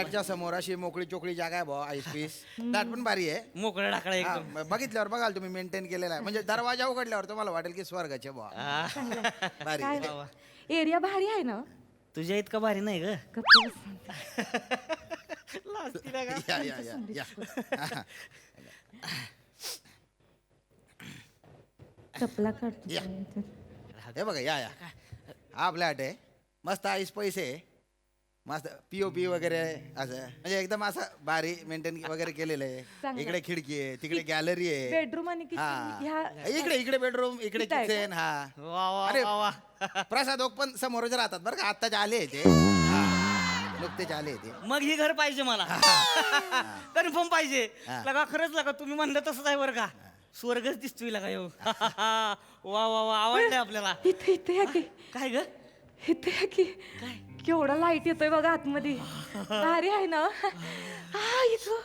गेटच्या समोर अशी मोकळी चोकळी जागा आहे भाऊ, आईस पीस दाट पण भारी आहे. मोकळं टाकळा एकदम. बघितल्यावर बघाल तुम्ही मेंटेन केलेला आहे, म्हणजे दरवाजा उघडल्यावर तुम्हाला वाटेल की स्वर्गाचे भाऊ. भारी काय आहे. एरिया भारी आहे ना. तुझ्या इतकं भारी नाही ग. गप्प बस. लाजतीला का? या या या या चपला काढतो. या. हे बघा या या हा आपल्या आहे मस्त आईस पैसे मस्त पीओपी वगैरे असं म्हणजे एकदम असं भारी मेंटेन वगैरे केलेलं आहे. चांगलं. इकडे खिडकी आहे, तिकडे गॅलरी आहे. बेडरूम आणि हा किचन इकडे इकडे बेडरूम, इकडे इथं आहे का? किचन. हा वा वा अरे वा वा. प्रसाद ओक पण समोरच राहतात बरं का, आत्ताच आले ते. हा, नुकतेच आले ते. मग ही घर पाहिजे मला. कन्फर्म पाहिजे. हा. लगा खरंच लगा तुम्ही म्हणलं तसंच आहे बरं का. स्वर्गच दिसतोय लगा येऊ. वा वा वा आवडलंय आपल्याला. इथे इथे या की काय ग? इथे या की केवढा लाईट येतोय बघा आतमध्ये. भारी आहे ना. हा इथं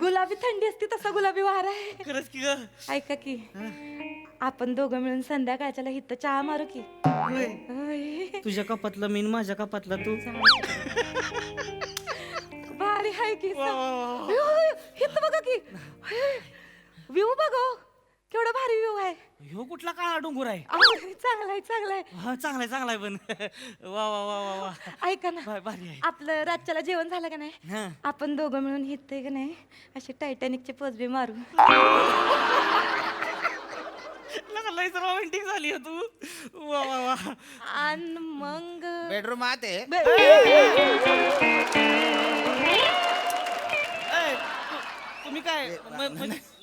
गुलाबी थंडी असते तसा गुलाबी वारा आहे. खरंच की ग. ऐका की आपण दोघं मिळून संध्याकाळच्याला इथं चहा मारू की. होय. होय. तुझ्या कपातलं मी न माझ्या कपातला तू. भारी आहे की. वा, वा, वा, वा. इथं बघा की व्ह्यू बघा केवढा भारी व्ह्यू आहे. ह्यो कुठला काळा डोंगर आहे? चांगला आहे चांगला आहे. हा चांगलाय चांगलाय पण. वा वा वा वा वा. ऐका ना भारी आहे. आपलं रातच्याला जेवण झालं का नाही हा. आपण दोघं मिळून हिथं का नाही असे टायटॅनिकचे पोचबे मारू. लगा लयच रोमॅन्टिक झाली हो तू. वा वा वा. आणि मग बेडरूम आत आहे. ए, तुम्ही काय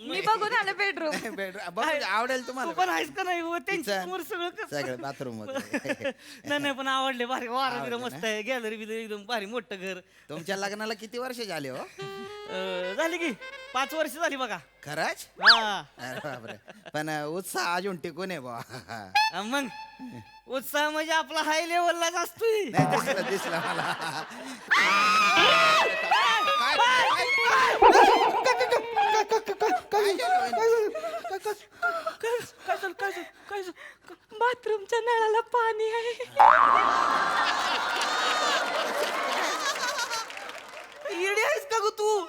मी बघून आले बेडरूम. बेडरूम बघ आवडेल तू तुम्हाला. पण आहेस का नाही हो? त्यांच्या Kitchen. समोर सगळं कसं? सगळं बाथरूम वगैरे. नाही नाही पण आवडले भारी. वारा बिरा आवडलं मस्त आहे. गॅलरी बिलरी एकदम भारी मोठं घर. तुमच्या लग्नाला किती वर्ष झाले हो? झाली की 5 वर्ष झाली बघा. खरंच? हा. अरे बापरे. पण उत्साह अजून टिकून आहे बा. मग उत्साह म्हणजे आपला हाय लेवललाच असतोय. नाही दिसला मला. काय झालं? बाथरूमच्या नळाला पाणी आहे. येडी आहेस का ग तू?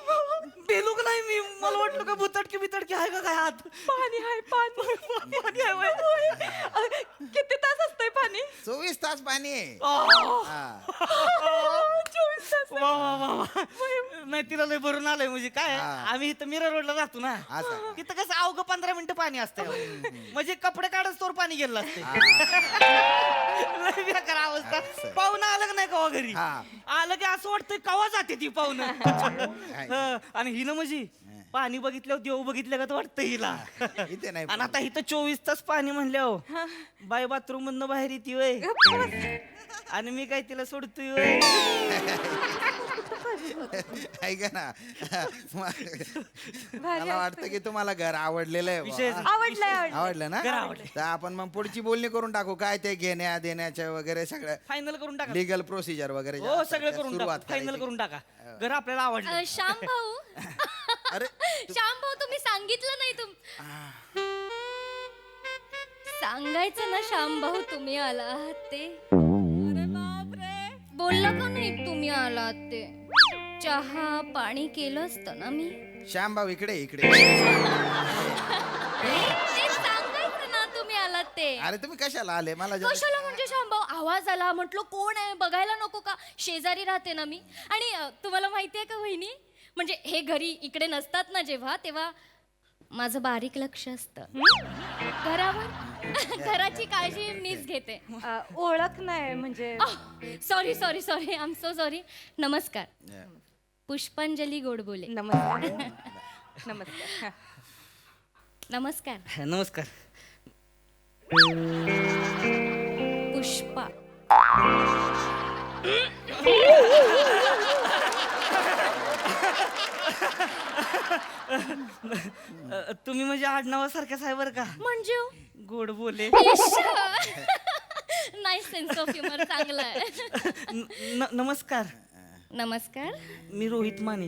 बेलू का नाही मी? मला वाटलं का भुतडकी बितडकी आहे का काय हात? पाणी आहे पाणी. पाणी आहे होय. किती तास असतंय पाणी? 24 तास पाणी आहे. आ. हा. 24 तास. वा वा वा वा. नाही तिला लय भरून आलंय म्हणजे काय हा. आम्ही इथं मिरर रोडला राहतो ना. असं. तिथं कसं अवघं 15 मिनिटं पाणी असतं. म्हणजे कपडे काढत तोवर पाणी गेलं असते. लय बेकार अवस्था. पाहुणं आलं का नाही कवा घरी? हा. आलं की असं वाटतंय कवा जाते ती पाहुणं. आणि हिनं म्हणजे पाणी बघितल्यावर देव बघितल्या का वाटतं हिला. इथे नाही. आणि आता इथं 24 तास पाणी म्हणल्यावर बाय बाथरूम मधनं बाहेर येते वय. आणि मी काय तिला सोडतोय वय. ऐका ना. भारी मला वाटतं की तुम्हाला घर आवडलेलं आहे विषय बुवा. आवडलंय आवडलं ना? घर आवडलंय. तर आपण मग पुढची बोलणी करून टाकू काय ते घेण्या देण्याच्या वगैरे सगळं फायनल करून टाका. लिगल प्रोसिजर वगैरे हो सगळं करून टाका. सुरुवात फायनल करायची. करून टाका. घर आपल्याला आवडलं. श्याम भाऊ अरे श्याम भाऊ तुम्ही सांगितलं नाही सांगायचं ना श्याम भाऊ तुम्ही आलात ते. अरे बापरे बोलला का नाही तुम्ही आलात ते. चहा पाणी केलं असतं ना मी. श्याम भाऊ इकडे इकडे. ते सांगायचं ना तुम्ही आलात ते. अरे तुम्ही कशाला आले मला जरा- कशाला म्हणजे श्याम भाऊ आवाज आला म्हटलं कोण आहे बघायला नको का. शेजारी राहते ना मी. आणि तुम्हाला माहितीये का वहिनी म्हणजे हे घरी इकडे नसतात ना जेव्हा तेव्हा माझं बारीक लक्ष असतं घरावर. घराची काळजी मीच घेते. ओळख नाही म्हणजे. Sorry sorry sorry I am so sorry. नमस्कार. पुष्पांजली गोडबोले. नमस्कार. नमस्कार. नमस्कार. नमस्कार. पुष्पा. तुम्ही म्हणजे आडनावासारख्याच आहे बरं का. म्हणजे गोड बोले. नाईस सेन्स ऑफ ह्युमर चांगला आहे. नमस्कार. नमस्कार. मी रोहित माने.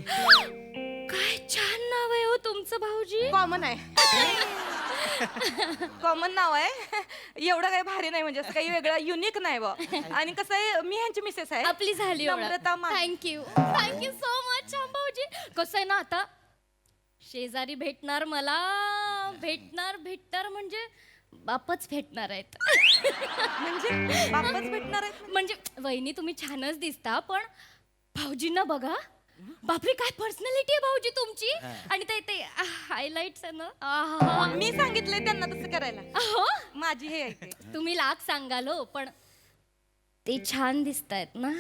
काय छान नाव आहे हो तुमचं भाऊजी. कॉमन आहे. कॉमन नाव आहे. एवढं काही भारी नाही म्हणजे असं काही वेगळं युनिक नाही बा. आणि कसं आहे मी ह्यांची मिसेस आहे. आपली झाली नम्रता मा- थँक्यू सो मच भाऊजी. कसं आहे ना आता शेजारी भेटणार मला भेटणार म्हणजे बापच भेटणार आहेत. म्हणजे बापच भेटणार आहे. म्हणजे वहिनी तुम्ही छानच दिसता पण भाऊजींना बघा. बापरे काय पर्सनॅलिटी आहे भाऊजी तुमची. आणि ते ते हायलाइट्स आहे ना आहा. मी सांगितलंय त्यांना तसं करायला. अहो, माझी हे आहे ते. तुम्ही लाख सांगाल हो पण ते छान दिसतायत ना.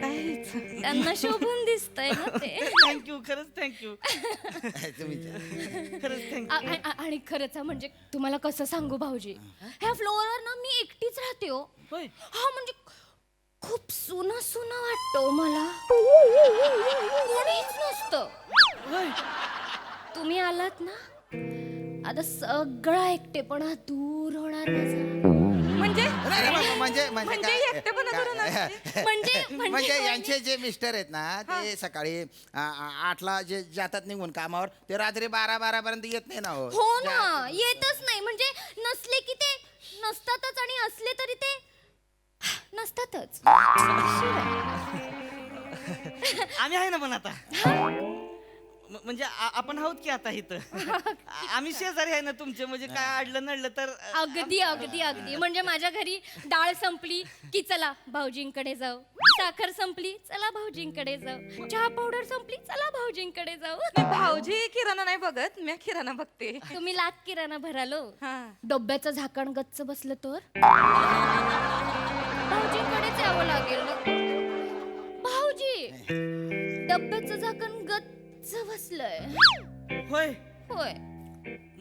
काहीच. त्यांना शोभून दिसतंय ना ते. थँक्यू खरंच थँक्यू. तुम्ही खरंच थँक्यू. आणि खरंच म्हणजे तुम्हाला कसं सांगू भाऊजी ह्या फ्लोअरवर ना मी एकटीच राहते हो. होय. हा म्हणजे खूप सुना वाटतो मला. कोणीच नसतं. होय. तुम्ही आलात ना आता सगळा एकटेपणा दूर होणार माझा. म्हणजे म्हणजे म्हणजे काय? एकटेपणा दूर होणार. म्हणजे यांचे जे मिस्टर आहेत ना ते सकाळी 8ला जे जातात निघून कामावर ते रात्री 12 पर्यंत येत नाही ना. हो ना येतच नाही. म्हणजे नसले की ते नसतातच आणि असले तरी ते नसतातच. आम्ही आहे ना पण आता. म्हणजे आपण आहोत की आता इथं. आम्ही शेजारी आहे ना तुमचे. म्हणजे काय अडलं नडलं तर अगदी म्हणजे माझ्या घरी डाळ संपली की चला भाऊजींकडे जाऊ. साखर संपली चला भाऊजींकडे जाऊ. चहा पावडर संपली चला भाऊजींकडे जाऊ. नाही, भाऊजी किराणा नाही बघत मी किराणा बघते. तुम्ही लाख किराणा भरालो. हा. डब्याचं झाकण गच्च बसलं तर भाऊजींकडेच यावं लागेल ना. भाऊजी डब्याचं झाकण गच्च बसलंय. होय. होय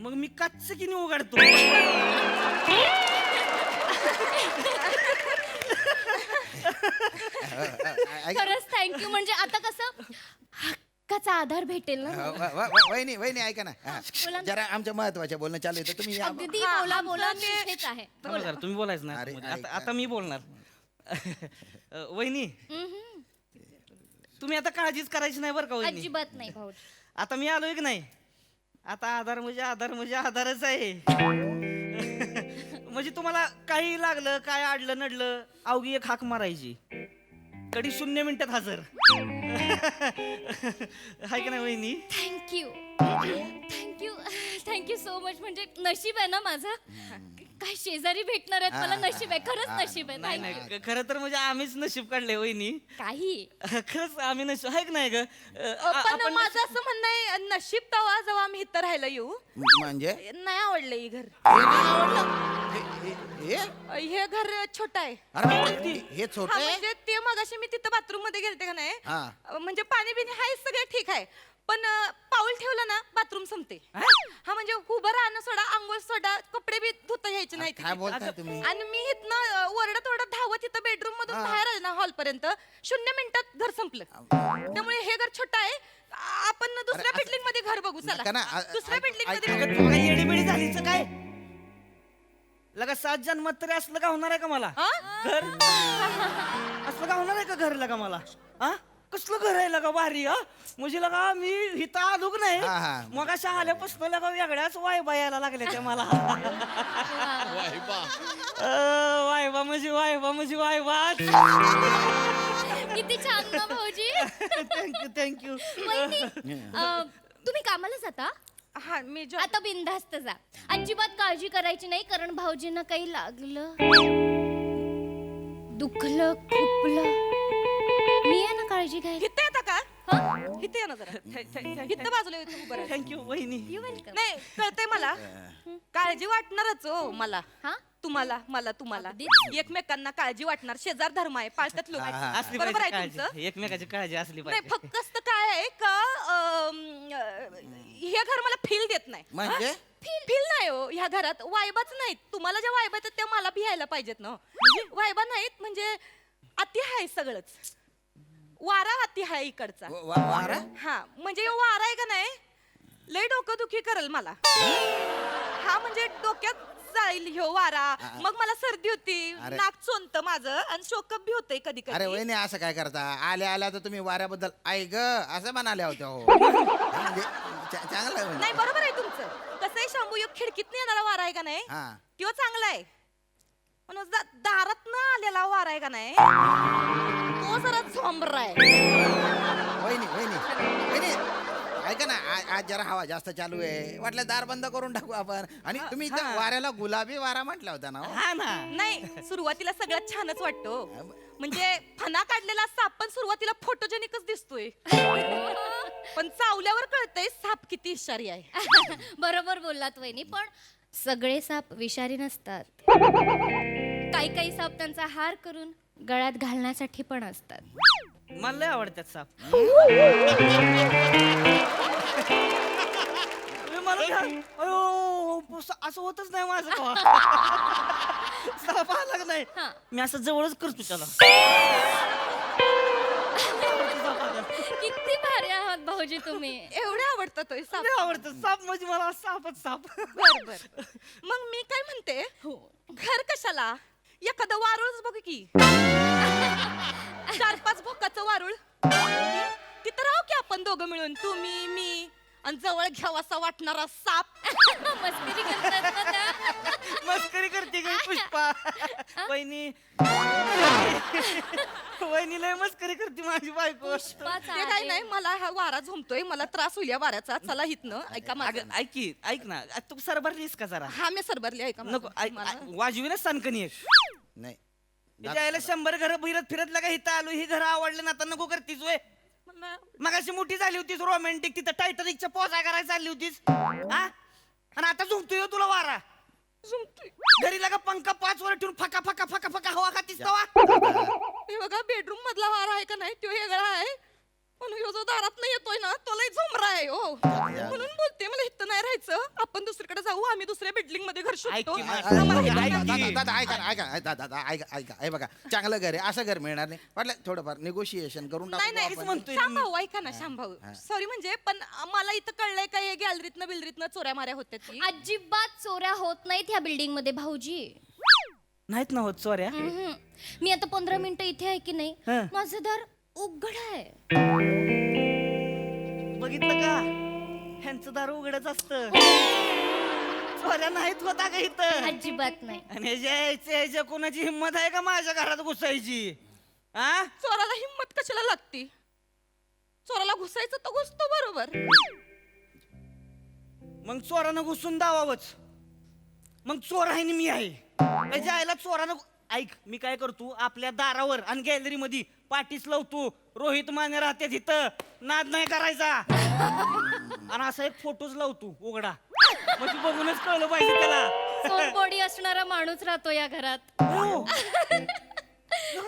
मग मी कच्च किनी उघडतो. खरंच थँक्यू. म्हणजे आता कसं हक्काचा आधार भेटेल ना. वहिनी ऐका ना. बोला ना. जरा आमच्या महत्वाच्या बोलणं चालू आहे तर तुम्ही या. अगदी हा, बोला आमचं मी इथेच आहे. थांबा जरा, तुम्ही बोलायचं ना अरे, आतमध्ये. ऐक आता मी बोलणार. वहिनी हम्म. तुम्ही आता काळजीच करायची नाही बरं का वहिनी. अजिबात नाही भाऊजी. आता मी आलोय की नाही. आता आधार म्हणजे आधारच आहे. म्हणजे तुम्हाला काही लागलं काय अडलं नडलं अवघी एक हाक मारायची. कधी 0 मिनिटात हजर. हाय का नाही वहिनी. Thank you so much. म्हणजे नशीब आहे ना माझं. काय शेजारी भेटणार आहेत मला. नशीब आहे खरंच नशीब आहे. नाही Thank you. नाही खरं तर म्हणजे आम्हीच नशीब काढले वहिनी. काही खरंच आम्ही नशीब आहे की नाही ग. पण माझं असं म्हणणं आहे नशीब तवा जेव्हा आम्ही इथं राहायला येऊ म्हणजे नाही आवडलं हे घर. हे घर छोट आहे. अरे हे छोट हा आहे. म्हणजे ते मगाशी मी तिथं बाथरूम मध्ये गेलते का नाही. हा. म्हणजे पाणी बिणी हाय सगळं ठीक आहे पण पाऊल ठेवलं ना बाथरूम संपते. हा म्हणजे उभं राहणं सोडा आंघोळ सोडा कपडे बी धुता यायचे नाही काय बोलताय तुम्ही. आणि मी इथनं ओरडत ओरडत धावत तिथं बेडरूम मधून बाहेर आले ना हॉल पर्यंत 0 मिनिटात घर संपलं. त्यामुळे हे घर छोटं आहे. आपण दुसऱ्या असं- बिल्डिंग मध्ये घर बघू नका चला. ना. दुसऱ्या बिल्डिंग मध्ये अगं, तुला येडीबिडी झालीच काय. लगा 7 जन्मात तरी असलं का होणार आहे का मला हा? घर. असलं का होणार आहे का घर लगा मला. हा कसलं घर आहे लगा भारी. हा म्हणजे लगा मी इथं आलो की नाही हा, हा. मग अशा आल्यापासून लगा वेगळ्याच वायबा यायला लागल्या त्या मला. वायबा म्हणजे वायबा. किती छान ना भाऊजी. थँक्यू. वहिनी, तुम्ही कामाला जाता. हा मी जो आता बिनधास्त जा. अजिबात काळजी करायची नाही कारण भाऊजींना काही लागलं दुखलं खुपलं मी आहे ना काळजी घ्यायला. इथं येता का हा? इथे ये ना जरा इथं बाजूला येतो उभं राहा. थँक्यू वहिनी. You welcome. नाही कळतंय मला काळजी वाटणारच हो मला. हा? तुम्हाला मला तुम्हाला अगदीच. एकमेकांना काळजी वाटणार. शेजार धर्म आहे पाळतात लोक. असली बरोबर पाहिजे आहे काळजी. तुमचं. एकमेकाची काळजी असली नाही पाहिजे. फक्त काय आहे का हे घर मला फील देत नाही. म्हणजे फील नाही हो ह्या घरात. वायबाच नाहीत. तुम्हाला ज्या वायबा आहेत त्या मला भियायला पाहिजेत ना. वायबा नाहीत म्हणजे अति आहे सगळंच. वारा अति आहे इकडचा. वारा. हा म्हणजे वारा आहे का नाही लय डोकं दुखी करल मला. हा म्हणजे डोक्यात जाईल ह्यो वारा मग मला सर्दी होती अरे. नाक चोंत माझं आणि शोकअप बी होतंय कधी अरे कधी वहिनी असं काय करता आल्या आल्या तर तुम्ही वाऱ्याबद्दल ऐक असं म्हणाल्या होत्या हो म्हणजे चांगलं आहे नाही म्हणजे. बरोबर आहे तुमचं कसं आहे शांभू ह्यो खिडकीत येणारा वारा आहे का नाही हा तो चांगला आहे पण दारात न आलेला वारा आहे का नाही तो जरा झोंबरा आहे वहिनी वहिनी वहिनी ऐका ना आज जरा हवा जास्त चालू आहे वाटलं दार बंद करून टाकू आपण आणि तुम्ही इथं वाऱ्याला गुलाबी वारा म्हटला होता ना हो? हा ना नाही सुरुवातीला सगळ्यात छानच वाटतो म्हणजे फणा काढलेला साप पण सुरुवातीला फोटोजेनिकच दिसतोय पण चावल्यावर कळतंय साप किती इशारी आहे बरोबर बोललात वहिनी पण सगळे साप विषारी नसतात काही काही साप त्यांचा हार करून गळ्यात घालण्यासाठी पण असतात मला लय आवडतात साप मला अयो असं होतच नाही माझं कवा. साप आला का नाही हा. मी असं जवळच करतो त्याला किती भारी आहात भाऊजी तुम्ही एवढे आवडतात तो साप लय आवडतं साप म्हणजे मला सापच साप बर बर मग मी काय म्हणते घर कशाला एखादं वारुळच बघू की 4-5 भोकाचं वारुळ तिथं राहू की आपण दोघं मिळून तुम्ही मी आणि जवळ घ्यावासा वाटणारा साप मस्करी करतात ना त्या. मस्करी करते ग पुष्पा वहिनी वहिनी लय मस्करी करते माझी बायको पुष्पाचा ते काय आहे. नाही मला हा वारा झोमतोय मला त्रास होईल या वाऱ्याचा चला हितनं ऐका अगं, माझं ऐक की ऐक ना तू सरभरलीस का जरा हा मी सरबरली ऐका नको माझं. वाजवी ना सनकनी नाही यायला 100 घर फिरत फिरत लागा इथं आलो ही घर आवडले ना आता नको करतीस वय मला- मग अशी मोठी झाली होतीस रोमॅन्टिक तिथं टायटनिकच्या पोचा करायला चालली होतीस हा आणि आता झुमतोय हो तुला वारा झोमतोय. घरी लागा पंखा 5 वर ठेवून फका फका फका फका हवा खातीस तवा हे बघा बेडरूम मधला वारा आहे का नाही तो वेगळा आहे पण ह्यो जो दारात नाही येतोय ना तो लय झोमरा आहे हो म्हणून बोलते मला इथं नाही राहायचं आपण दुसरीकडे जाऊ आम्ही दुसऱ्या बिल्डिंग मध्ये घर ऐक शोधतो की, आम्हाला इथं ऐक नाही. की. दादा ऐका ना, ऐका दादा ऐका ऐका हे बघा चांगलं घर आहे असं घर मिळणार नाही वाटलं थोडंफार निगोशिएशन करून नाही टाकू नाही आपण. म्हणतोय श्याम भाऊ ऐका ना श्याम भाऊ सॉरी म्हणजे पण मला इथं कळलंय का हे गॅलरीतनं बिलरीतनं चोऱ्या माऱ्या होत्या ती अजिबात चोऱ्या होत नाहीत ह्या बिल्डिंग मध्ये भाऊजी नाहीत ना होत चोऱ्या हम्म. मी आता 15 मिनिटं इथे आहे की नाही हं. माझं दार उघड आहे बघितलं का ह्यांचं दार उघडच असत चोऱ्या नाहीत होता का इथं अजिबात नाही आणि ह्याच्या कोणाची हिंमत आहे का माझ्या घरात घुसायची हा चोराला हिंमत कशाला लागती चोराला घुसायचं तर घुसतो बरोबर मग चोरानं घुसून दावावच मग चोर आहे आणि मी आहे त्याच्या आईला चोरानं ऐक मी काय करतो आपल्या दारावर आणि गॅलरी मध्ये पाठीच लावतो रोहित माने राहते तिथं नाद नाही करायचा आणि असा एक फोटोच लावतो उघडा म्हणजे बघूनच कळलं पाहिजे त्याला सोन बॉडी असणारा माणूस राहतो या घरात हो.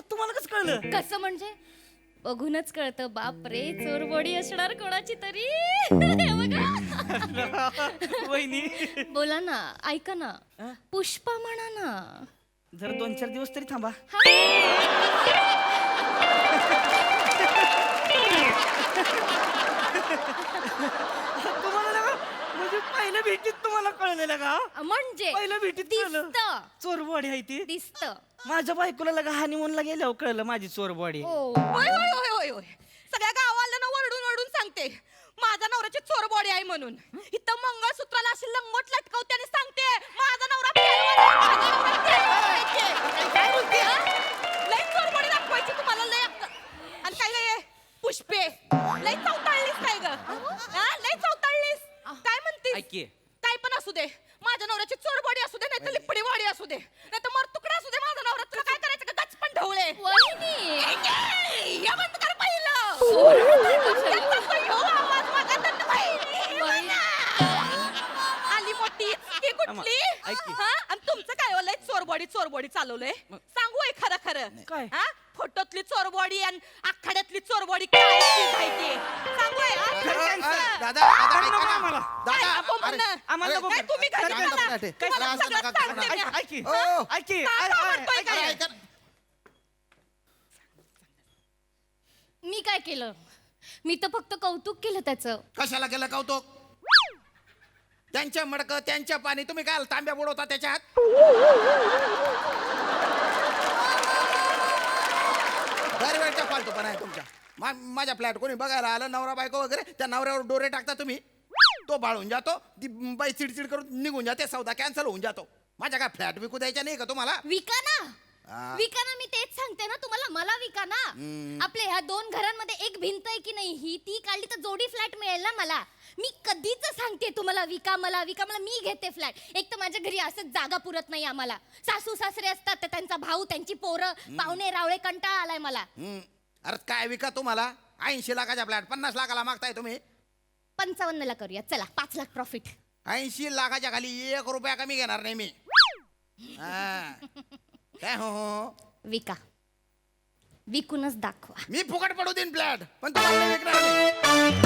तुम्हाला कसं कळलं कसं म्हणजे बघूनच कळतं बाप रे चोर बॉडी असणार कोणाची तरी हे बघा. वहिनी बोला ना ऐका ना पुष्पा म्हणा ना जर 2-4 दिवस तरी थांबा तुम्हाला ना म्हणजे पहिल्या भेटीत तुम्हाला कळलेलं का म्हणजे पहिल्या भेटीत कळलं दिसत चोरबॉडी आहे ती दिसत माझ्या बायकोला लगा हानिमूनला गेल्यावर कळलं माझी चोरबॉडी हो होय होय होय होय होय सगळ्या गावाला वरडून वरडून सांगते माझा नवऱ्याची चोर बॉडी आहे म्हणून इथं मंगळसूत्राला अशी लंगोट लटकवते आणि सांगते माझा नवरा पेलवान आहे, माझा नवरा पेलवान आहे. काय बोलते हा? लय चोर बॉडी दाखवायची तुम्हाला लय आणि काय लय पुष्पे लय चौताळलीस काय ग हा लय चौताळलीस काय म्हणतीस ऐक की. काय पण असू दे माझ्या नवऱ्याची चोर बॉडी असू दे नाही तर लिपडी बॉडी असू दे नाही तर मर तुकडा असू दे माझा नवरा तुला काय करायचं का गच पण ढवळे वहिनी या बंद कर पहिलं आली मोठी ही कुठली ऐक की. हा? आणि तुमचं काय होलंय चोरबॉडी चालवलंय सांगू आहे खरं खरं काय? हा फोटोतली चोरबॉडी आणि आखाड्यातली चोरबॉडी काय चीज आहे ती सांगू आहे, हा? दादा दादा ऐका ना आम्हाला. काय दादा नको अरे, म्हणणं? आम्हाला नको काय कर. तुम्ही घरी चांगलं चला. फ्लॅट आहे. तुम्हाला असं सगळं नका करू सांगते ना. मी. ऐक की. हो. ऐक की. का आवडतोय अरे, काय? ऐका ना. मी काय केलं मी तर फक्त कौतुक केलं त्याचं कशाला केलं कौतुक त्यांच्या मडकं त्यांच्या पाणी तुम्ही काय तांब्या बुडवता त्याच्यात. दरवेळच्या फालतूपणा आहे तुमच्या. माझ्या फ्लॅट कोणी बघायला आलं नवरा बायको वगैरे त्या नवऱ्यावर डोरे टाकता तुम्ही. तो बाळून जातो, ती बाई चिडचिड करून निघून जाते, सौदा कॅन्सल होऊन जातो. माझ्या काय फ्लॅट विकू द्यायच्या नाही का तुम्हाला. विका ना हा. विका ना, मी तेच सांगते ना तुम्हाला, मला विका ना. आपल्या ह्या 2 घरांमध्ये एक भिंत आहे की नाही, ही ती काढली तर जोडी फ्लॅट मिळेल ना मला. मी कधीच सांगते तुम्हाला विका मला, विका मला. मी घेते फ्लॅट. एक तर माझ्या घरी असंच जागा पुरत नाही आम्हाला. सासू सासरे असतात, तर त्यांचा भाऊ, त्यांची पोरं, पाहुणे रावळे, कंटाळा आलाय मला. अरे काय विका तुम्हाला. 80 लाखाच्या फ्लॅट 50 लाखाला मागताय तुम्ही. 55 ला करूया चला, 5 लाख प्रॉफिट. 80 लाखाच्या खाली 1 रुपया कमी घेणार नाही मी. हा. काय हो हो विका, विकूनच दाखवा. मी फुकट पडू देईन फ्लॅट, पण तुम्हाला नाही विकणार मी.